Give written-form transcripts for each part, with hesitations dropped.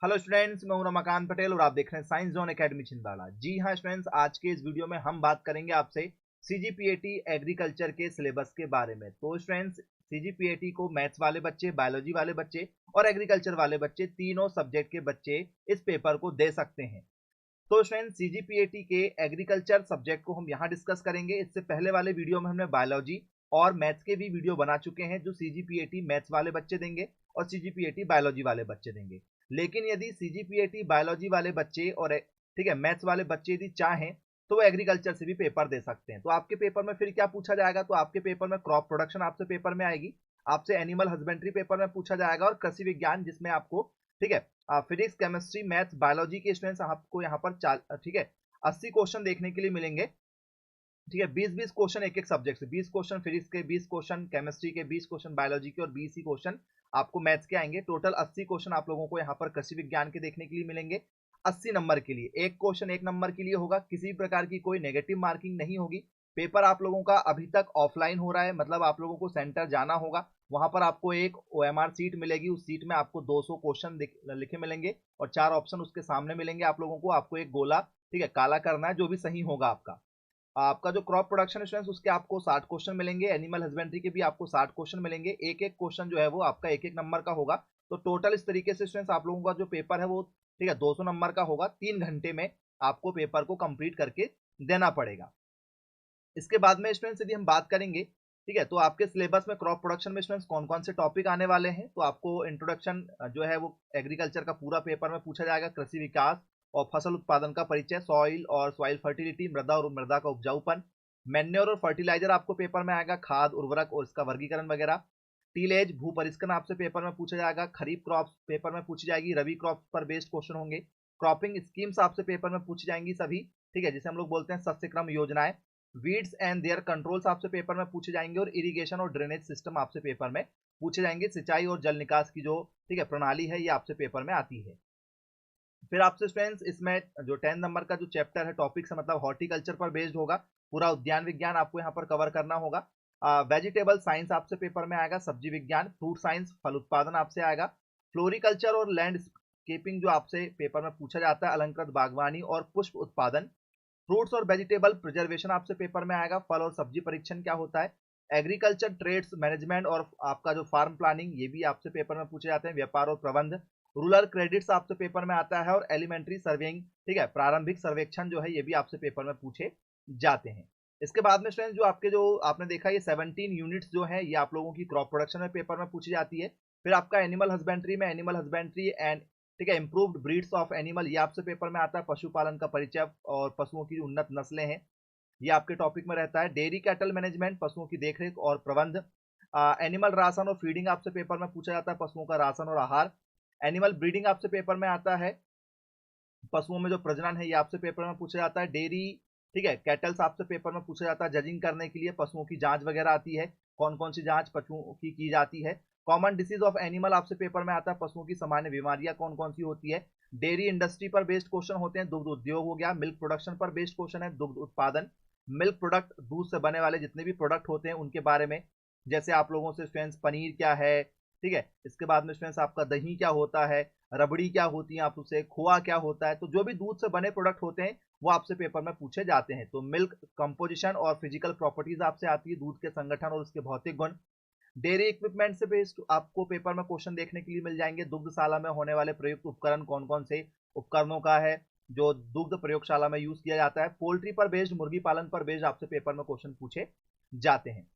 Hello students, मैं हूं रमाकांत पटेल और आप देख रहे हैं साइंस जोन एकेडमी छिंदवाड़ा। जी हाँ स्टूडेंट्स, आज के इस वीडियो में हम बात करेंगे आपसे सीजीपीएटी एग्रीकल्चर के सिलेबस के बारे में। तो स्टूडेंट्स, सीजीपीएटी को मैथ्स वाले बच्चे, बायोलॉजी वाले बच्चे और एग्रीकल्चर वाले बच्चे, तीनों सब्जेक्ट के बच्चे इस पेपर को दे सकते हैं। तो स्टूडेंट्स, सीजीपीएटी के एग्रीकल्चर सब्जेक्ट को हम यहाँ डिस्कस करेंगे। इससे पहले वाले वीडियो में हमने बायोलॉजी और मैथ्स के भी वीडियो बना चुके हैं, जो सीजीपीएटी मैथ्स वाले बच्चे देंगे और सीजीपीएटी बायोलॉजी वाले बच्चे देंगे। लेकिन यदि सीजीपीएटी बायोलॉजी वाले बच्चे और ठीक है मैथ्स वाले बच्चे यदि चाहें तो वो एग्रीकल्चर से भी पेपर दे सकते हैं। तो आपके पेपर में फिर क्या पूछा जाएगा? तो आपके पेपर में क्रॉप प्रोडक्शन आपसे पेपर में आएगी, आपसे एनिमल हस्बेंड्री पेपर में पूछा जाएगा और कृषि विज्ञान, जिसमें आपको ठीक है फिजिक्स, केमिस्ट्री, मैथ्स, बायोलॉजी के स्टूडेंट्स आपको यहाँ पर ठीक है 80 क्वेश्चन देखने के लिए मिलेंगे। ठीक है, 20-20 क्वेश्चन एक एक सब्जेक्ट से, 20 क्वेश्चन फिजिक्स के, 20 क्वेश्चन केमिस्ट्री के, 20 क्वेश्चन बायोलॉजी के और 20 ही क्वेश्चन आपको मैथ्स के आएंगे। टोटल 80 क्वेश्चन आप लोगों को यहाँ पर कृषि विज्ञान के देखने के लिए मिलेंगे। 80 नंबर के लिए एक क्वेश्चन 1 नंबर के लिए होगा, किसी प्रकार की कोई नेगेटिव मार्किंग नहीं होगी। पेपर आप लोगों का अभी तक ऑफलाइन हो रहा है, मतलब आप लोगों को सेंटर जाना होगा, वहां पर आपको एक ओएमआर सीट मिलेगी, उस सीट में आपको 200 क्वेश्चन लिखे मिलेंगे और 4 ऑप्शन उसके सामने मिलेंगे आप लोगों को। आपको एक गोला ठीक है काला करना है, जो भी सही होगा आपका। आपका जो क्रॉप प्रोडक्शन स्टूडेंट्स, उसके आपको 60 क्वेश्चन मिलेंगे। एनिमल हस्बेंड्री के भी आपको 60 क्वेश्चन मिलेंगे। एक एक क्वेश्चन जो है वो आपका एक एक नंबर का होगा। तो टोटल इस तरीके से स्टूडेंट्स आप लोगों का जो पेपर है वो ठीक है 200 नंबर का होगा। 3 घंटे में आपको पेपर को कंप्लीट करके देना पड़ेगा। इसके बाद में स्टूडेंट्स यदि हम बात करेंगे ठीक है, तो आपके सिलेबस में क्रॉप प्रोडक्शन में स्टूडेंट्स कौन कौन से टॉपिक आने वाले हैं। तो आपको इंट्रोडक्शन जो है वो एग्रीकल्चर का पूरा पेपर में पूछा जाएगा। कृषि विकास और फसल उत्पादन का परिचय, सॉइल और सॉइल फर्टिलिटी, मृदा और मृदा का उपजाऊपन, मैन्योर और फर्टिलाइजर आपको पेपर में आएगा, खाद उर्वरक और इसका वर्गीकरण वगैरह। टीलेज भू परिष्करण आपसे पेपर में पूछा जाएगा। खरीफ क्रॉप्स पेपर में पूछी जाएगी, रबी क्रॉप्स पर बेस्ड क्वेश्चन होंगे। क्रॉपिंग स्कीम्स आपसे पेपर में पूछी जाएंगी सभी, ठीक है, जिसे हम लोग बोलते हैं सस्य क्रम योजनाएं। वीड्स एंड देयर कंट्रोल्स आपसे पेपर में पूछे जाएंगे और इरिगेशन और ड्रेनेज सिस्टम आपसे पेपर में पूछे जाएंगे। सिंचाई और जल निकास की जो ठीक है प्रणाली है, ये आपसे पेपर में आती है। फिर आपसे स्टूडेंट्स इसमें जो 10 नंबर का जो चैप्टर है टॉपिक से, मतलब हॉर्टिकल्चर पर बेस्ड होगा। पूरा उद्यान विज्ञान आपको यहाँ पर कवर करना होगा। वेजिटेबल साइंस आपसे पेपर में आएगा, सब्जी विज्ञान, फ्रूट साइंस, फल उत्पादन आपसे आएगा। फ्लोरिकल्चर और लैंडस्केपिंग जो आपसे पेपर में पूछा जाता है, अलंकृत बागवानी और पुष्प उत्पादन। फ्रूट्स और वेजिटेबल प्रिजर्वेशन आपसे पेपर में आएगा। फल और सब्जी परीक्षण क्या होता है। एग्रीकल्चर ट्रेड्स मैनेजमेंट और आपका जो फार्म प्लानिंग, ये भी आपसे पेपर में पूछे जाते हैं। व्यापार और प्रबंध। रूरल क्रेडिट्स आपसे पेपर में आता है और एलिमेंट्री सर्वेइंग, ठीक है, प्रारंभिक सर्वेक्षण जो है ये भी आपसे पेपर में पूछे जाते हैं। इसके बाद में स्टूडेंट जो आपके जो आपने देखा ये 17 यूनिट्स जो है ये आप लोगों की क्रॉप प्रोडक्शन में पेपर में पूछी जाती है। फिर आपका एनिमल हस्बेंड्री में एनिमल हस्बेंड्री एंड ठीक है इंप्रूव्ड ब्रीड्स ऑफ एनिमल, ये आपसे पेपर में आता है। पशुपालन का परिचय और पशुओं की उन्नत नस्लें हैं, ये आपके टॉपिक में रहता है। डेयरी कैटल मैनेजमेंट, पशुओं की देखरेख और प्रबंध। एनिमल राशन और फीडिंग आपसे पेपर में पूछा जाता है, पशुओं का राशन और आहार। एनिमल ब्रीडिंग आपसे पेपर में आता है, पशुओं में जो प्रजनन है ये आपसे पेपर में पूछा जाता है। डेयरी ठीक है कैटल्स आपसे पेपर में पूछा जाता है। जजिंग करने के लिए पशुओं की जांच वगैरह आती है, कौन कौन सी जांच पशुओं की जाती है। कॉमन डिसीज ऑफ एनिमल आपसे पेपर में आता है, पशुओं की सामान्य बीमारियां कौन कौन सी होती है। डेयरी इंडस्ट्री पर बेस्ड क्वेश्चन होते हैं, दुग्ध उद्योग हो गया। मिल्क प्रोडक्शन पर बेस्ड क्वेश्चन है, दुग्ध उत्पादन, मिल्क प्रोडक्ट, दूध से बने वाले जितने भी प्रोडक्ट होते हैं उनके बारे में। जैसे आप लोगों से स्टूडेंट्स पनीर क्या है, ठीक है, इसके बाद में स्टूडेंट्स आपका दही क्या होता है, रबड़ी क्या होती है, आप उसे खोआ क्या होता है। तो जो भी दूध से बने प्रोडक्ट होते हैं वो आपसे पेपर में पूछे जाते हैं। तो मिल्क कंपोजिशन और फिजिकल प्रॉपर्टीज आपसे आती है, दूध के संगठन और उसके भौतिक गुण। डेयरी इक्विपमेंट से बेस्ड आपको पेपर में क्वेश्चन देखने के लिए मिल जाएंगे। दुग्धशाला में होने वाले प्रयुक्त उपकरण कौन कौन से उपकरणों का है जो दुग्ध प्रयोगशाला में यूज किया जाता है। पोल्ट्री पर बेस्ड, मुर्गी पालन पर बेस्ड आपसे पेपर में क्वेश्चन पूछे जाते हैं।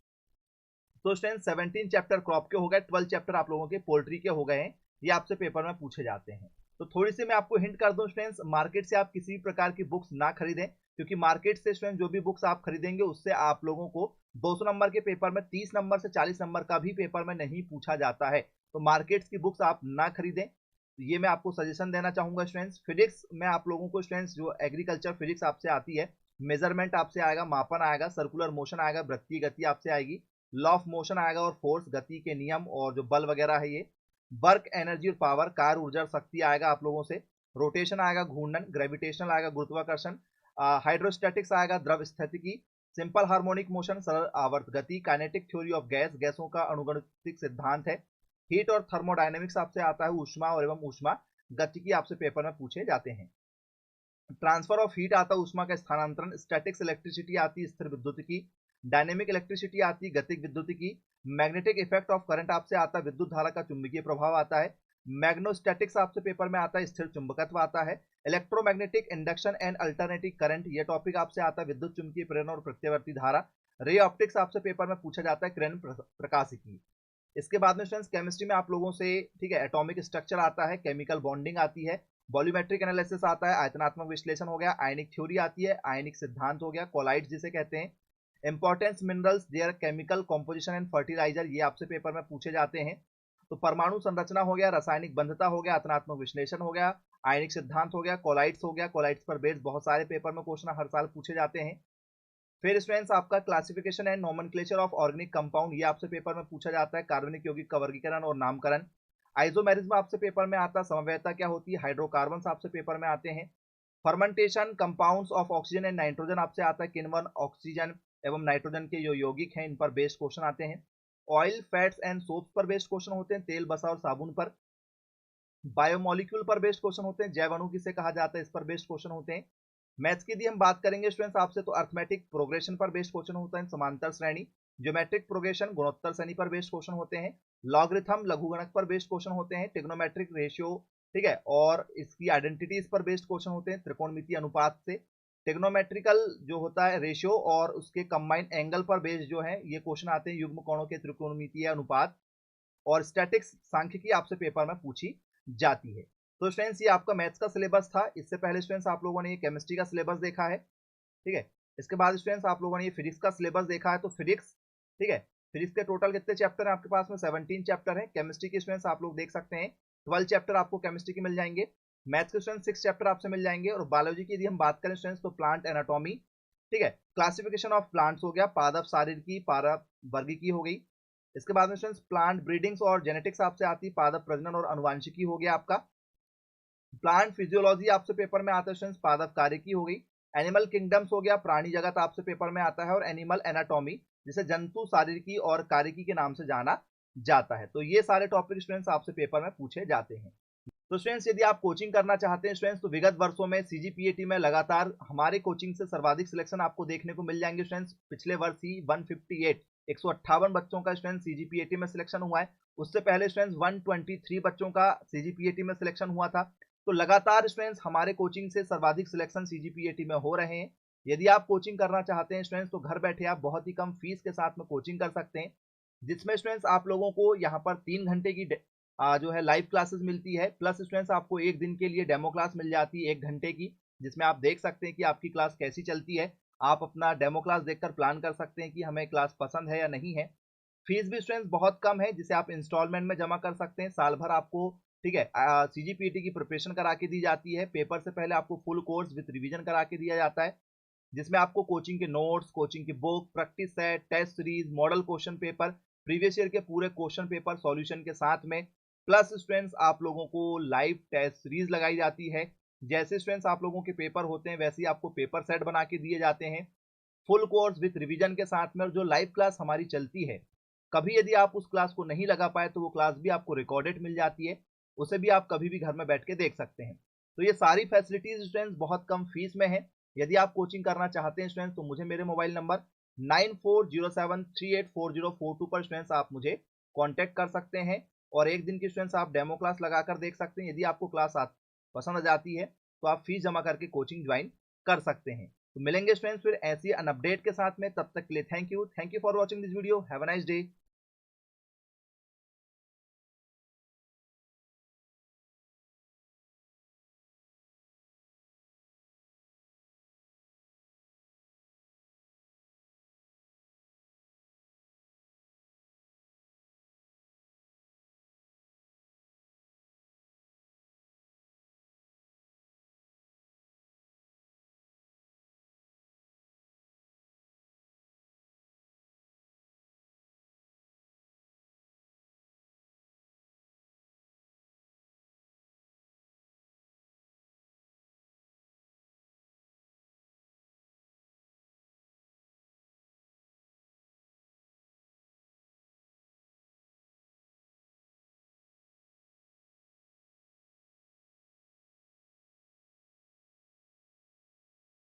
तो स्टूडेंट 17 चैप्टर क्रॉप के हो गए, 12 चैप्टर आप लोगों के पोल्ट्री के हो गए हैं, ये आपसे पेपर में पूछे जाते हैं। तो थोड़ी सी मैं आपको हिंट कर दूं स्टूडेंट्स, मार्केट से आप किसी भी प्रकार की बुक्स ना खरीदें, क्योंकि मार्केट से स्टूडेंट जो भी बुक्स आप खरीदेंगे उससे आप लोगों को 200 नंबर के पेपर में 30 नंबर से 40 नंबर का भी पेपर में नहीं पूछा जाता है। तो मार्केट की बुक्स आप ना खरीदें, ये मैं आपको सजेशन देना चाहूंगा स्टूडेंट्स। फिजिक्स में आप लोगों को स्टूडेंट्स जो एग्रीकल्चर फिजिक्स आपसे आती है, मेजरमेंट आपसे आएगा, मापन आएगा, सर्कुलर मोशन आएगा, वृत्तीय गति आपसे आएगी, लॉ ऑफ मोशन आएगा और फोर्स गति के नियम और जो बल वगैरह है ये। वर्क एनर्जी और पावर, कार्य ऊर्जा और शक्ति आएगा आप लोगों से। रोटेशन आएगा, घूर्णन, ग्रेविटेशनल आएगा, गुरुत्वाकर्षण, हाइड्रोस्टैटिक्स आएगा, द्रव स्थितिकी, सिंपल हार्मोनिक मोशन, सरल आवर्त गति, काइनेटिक थ्योरी ऑफ गैस, गैसों का अनुगणित सिद्धांत है। हीट और थर्मोडायनेमिक्स आपसे आता है, ऊष्मा और एवं ऊष्मा गतिकी आपसे पेपर में पूछे जाते हैं। ट्रांसफर ऑफ हीट आता है ऊष्मा का स्थानांतरण, स्टैटिक्स इलेक्ट्रिसिटी आती है स्थिर विद्युत की, डायनेमिक इलेक्ट्रिसिटी आती है गतिक विद्युत की, मैग्नेटिक इफेक्ट ऑफ करंट आपसे आता है विद्युत धारा का चुंबकीय प्रभाव आता है, मैग्नोस्टैटिक्स आपसे पेपर में आता है स्थिर चुंबकत्व आता है, electromagnetic induction and alternative current ये टॉपिक आपसे आता है विद्युत चुंबकीय प्रेरण और प्रत्यावर्ती धारा, रे ऑप्टिक्स आपसे पेपर में पूछा जाता है किरण प्रकाशिकी। इसके बाद में स्टूडेंट्स केमिस्ट्री में आप लोगों से ठीक है एटॉमिक स्ट्रक्चर आता है, केमिकल बॉन्डिंग आती है, वॉल्यूमेट्रिक एनालिसिस आता है, आयतनात्मक विश्लेषण हो गया, आयनिक थ्योरी आती है, आयनिक सिद्धांत हो गया, कोलाइड्स जिसे कहते हैं, importance minerals their chemical composition and fertiliser ये आपसे पेपर में पूछे जाते हैं। तो परमाणु संरचना हो गया, रासायनिक बंधता हो गया, आयतनात्मक विश्लेषण हो गया, आयनिक सिद्धांत हो गया, कोलाइड्स हो गया, कोलाइड्स पर बेस्ड बहुत सारे पेपर में क्वेश्चन हर साल पूछे जाते हैं। फिर स्टूडेंट्स आपका classification and nomenclature of organic compound ये आपसे पेपर में पूछा जाता है, कार्बनिक यौगिक का वर्गीकरण और नामकरण, आइसोमेरिज्म आपसे पेपर में आता है, समवेयता क्या होती है, हाइड्रोकार्बन्स आपसे पेपर में आते हैं, fermentation compounds of oxygen and nitrogen आपसे आता है, किण्वन ऑक्सीजन एवं नाइट्रोजन के जो यौगिक हैं इन पर बेस्ड क्वेश्चन आते हैं, ऑयल फैट्स एंड सोप्स पर बेस्ड क्वेश्चन होते हैं, तेल बसा और साबुन पर, बायोमोलिक्यूल पर बेस्ड क्वेश्चन होते हैं, जैव अणु किसे कहा जाता है इस पर बेस्ड क्वेश्चन होते हैं। मैथ्स की यदि हम बात करेंगे स्टूडेंट्स आपसे तो अर्थमेटिक प्रोग्रेशन पर बेस्ड क्वेश्चन होता है, समांतर श्रेणी, ज्योमेट्रिक प्रोग्रेशन गुणोत्तर श्रेणी पर बेस्ड क्वेश्चन होते हैं, लॉगरिथम लघुगणक पर बेस्ड क्वेश्चन होते हैं, ट्रिग्नोमेट्रिक रेशियो ठीक है और इसकी आइडेंटिटीज पर बेस्ड क्वेश्चन होते हैं, त्रिकोणमितीय अनुपात से, ट्रिग्नोमेट्रिकल जो होता है रेशियो और उसके कंबाइंड एंगल पर बेस्ड जो है ये क्वेश्चन आते हैं, युग्म कोणों के त्रिकोणमितीय अनुपात, और स्टैटिक्स सांख्यिकी आपसे पेपर में पूछी जाती है। तो स्टूडेंट्स ये आपका मैथ्स का सिलेबस था। इससे पहले स्टूडेंट्स आप लोगों ने ये केमिस्ट्री का सिलेबस देखा है, ठीक है। इसके बाद स्टूडेंट्स आप लोगों ने ये फिजिक्स का सिलेबस देखा है। तो फिजिक्स ठीक है, फिजिक्स के टोटल कितने चैप्टर हैं आपके पास में? 17 चैप्टर है। केमिस्ट्री के स्टूडेंट्स आप लोग देख सकते हैं 12 चैप्टर आपको केमिस्ट्री के मिल जाएंगे, मैथ्स के स्टूडेंट्स 6 चैप्टर आपसे मिल जाएंगे, और बायोलॉजी की यदि हम बात करें स्टूडेंट्स तो प्लांट एनाटॉमी ठीक है, क्लासिफिकेशन ऑफ प्लांट्स हो गया, पादप शारीरिकी पादप वर्गीकी हो गई। इसके बाद में स्टूडेंट्स प्लांट ब्रीडिंग्स और जेनेटिक्स आपसे आती है, पादप प्रजनन और अनुवांशिकी हो गया आपका। प्लांट फिजियोलॉजी आपसे पेपर में आता है स्टूडेंट्स, पादप कार्यकी हो गई। एनिमल किंगडम्स हो गया, प्राणी जगत आपसे पेपर में आता है, और एनिमल एनाटॉमी जिसे जंतु शारीरिकी और कार्यकी के नाम से जाना जाता है। तो ये सारे टॉपिक स्टूडेंट्स आपसे पेपर में पूछे जाते हैं। तो स्टूडेंट्स यदि आप कोचिंग करना चाहते हैं स्टूडेंट्स तो विगत वर्षों में सीजीपीएटी में लगातार हमारे कोचिंग से सर्वाधिक सिलेक्शन आपको देखने को मिल जाएंगे स्टूडेंट्स। पिछले वर्ष ही 158 बच्चों का स्टूडेंट सीजीपीएटी में सिलेक्शन हुआ है। उससे पहले स्टूडेंट्स 123 बच्चों का सीजीपीएटी में सिलेक्शन हुआ था। तो लगातार स्टूडेंट्स हमारे कोचिंग से सर्वाधिक सिलेक्शन सीजीपीएटी में हो रहे हैं। यदि आप कोचिंग करना चाहते हैं स्टूडेंट्स तो घर बैठे आप बहुत ही कम फीस के साथ में कोचिंग कर सकते हैं, जिसमें स्टूडेंट्स आप लोगों को यहाँ पर 3 घंटे की जो है लाइव क्लासेस मिलती है, प्लस स्टूडेंट्स आपको एक दिन के लिए डेमो क्लास मिल जाती है 1 घंटे की, जिसमें आप देख सकते हैं कि आपकी क्लास कैसी चलती है। आप अपना डेमो क्लास देखकर प्लान कर सकते हैं कि हमें क्लास पसंद है या नहीं है। फीस भी स्टूडेंट्स बहुत कम है, जिसे आप इंस्टॉलमेंट में जमा कर सकते हैं। साल भर आपको ठीक है सीजीपीटी की प्रिपरेशन करा के दी जाती है। पेपर से पहले आपको फुल कोर्स विद रिवीजन करा के दिया जाता है, जिसमें आपको कोचिंग के नोट्स, कोचिंग की book, practice set, test series, model question paper, previous year के पूरे क्वेश्चन पेपर सॉल्यूशन के साथ में, प्लस स्टूडेंट्स आप लोगों को लाइव टेस्ट सीरीज लगाई जाती है। जैसे स्टूडेंट्स आप लोगों के पेपर होते हैं वैसे ही आपको पेपर सेट बना के दिए जाते हैं, फुल कोर्स विद रिवीजन के साथ में। और जो लाइव क्लास हमारी चलती है, कभी यदि आप उस क्लास को नहीं लगा पाए तो वो क्लास भी आपको रिकॉर्डेड मिल जाती है, उसे भी आप कभी भी घर में बैठ के देख सकते हैं। तो ये सारी फैसिलिटीज स्टूडेंट्स बहुत कम फीस में है। यदि आप कोचिंग करना चाहते हैं स्टूडेंट्स तो मुझे मेरे मोबाइल नंबर 9407384042 पर स्टूडेंट्स आप मुझे कांटेक्ट कर सकते हैं, और एक दिन की स्टूडेंट्स आप डेमो क्लास लगाकर देख सकते हैं। यदि आपको क्लास पसंद आ जाती है तो आप फीस जमा करके कोचिंग ज्वाइन कर सकते हैं। तो मिलेंगे स्टूडेंट्स फिर ऐसी अन अपडेट के साथ में, तब तक के लिए thank you for watching this video. Have a nice day.